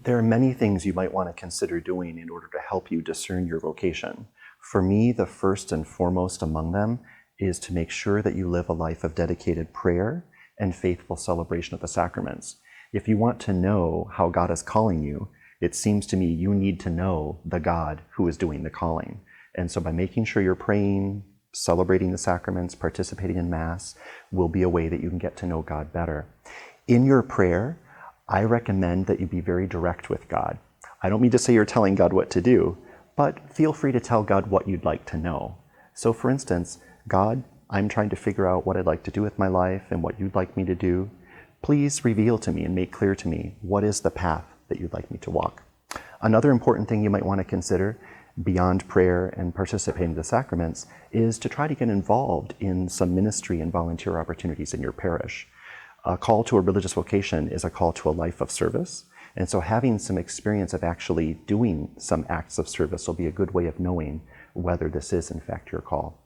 There are many things you might want to consider doing in order to help you discern your vocation. For me, the first and foremost among them is to make sure that you live a life of dedicated prayer and faithful celebration of the sacraments. If you want to know how God is calling you, it seems to me you need to know the God who is doing the calling. And so by making sure you're praying, celebrating the sacraments, participating in Mass, will be a way that you can get to know God better. In your prayer, I recommend that you be very direct with God. I don't mean to say you're telling God what to do, but feel free to tell God what you'd like to know. So for instance, God, I'm trying to figure out what I'd like to do with my life and what you'd like me to do. Please reveal to me and make clear to me what is the path that you'd like me to walk. Another important thing you might want to consider beyond prayer and participating in the sacraments is to try to get involved in some ministry and volunteer opportunities in your parish. A call to a religious vocation is a call to a life of service. And so having some experience of actually doing some acts of service will be a good way of knowing whether this is in fact your call.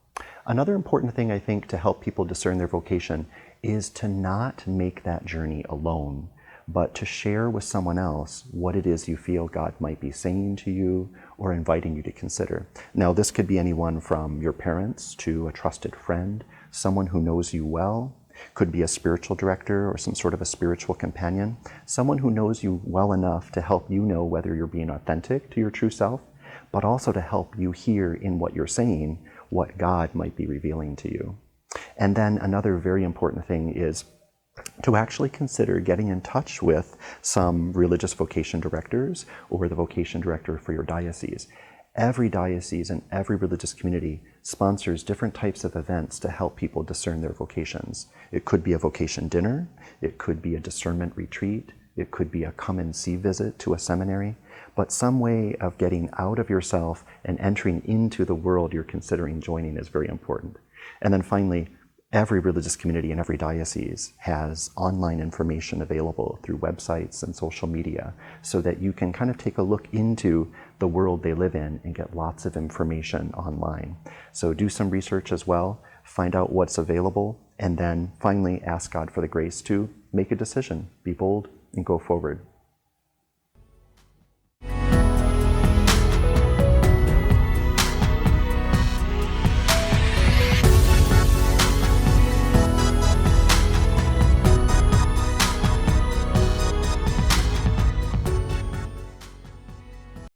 Another important thing I think to help people discern their vocation is to not make that journey alone, but to share with someone else what it is you feel God might be saying to you or inviting you to consider. Now, this could be anyone from your parents to a trusted friend, someone who knows you well, could be a spiritual director or some sort of a spiritual companion, someone who knows you well enough to help you know whether you're being authentic to your true self, but also to help you hear in what you're saying what God might be revealing to you. And then another very important thing is to actually consider getting in touch with some religious vocation directors or the vocation director for your diocese. Every diocese and every religious community sponsors different types of events to help people discern their vocations. It could be a vocation dinner, it could be a discernment retreat, it could be a come and see visit to a seminary, but some way of getting out of yourself and entering into the world you're considering joining is very important. And then finally, every religious community in every diocese has online information available through websites and social media so that you can kind of take a look into the world they live in and get lots of information online. So do some research as well, find out what's available, and then finally ask God for the grace to make a decision, be bold, and go forward.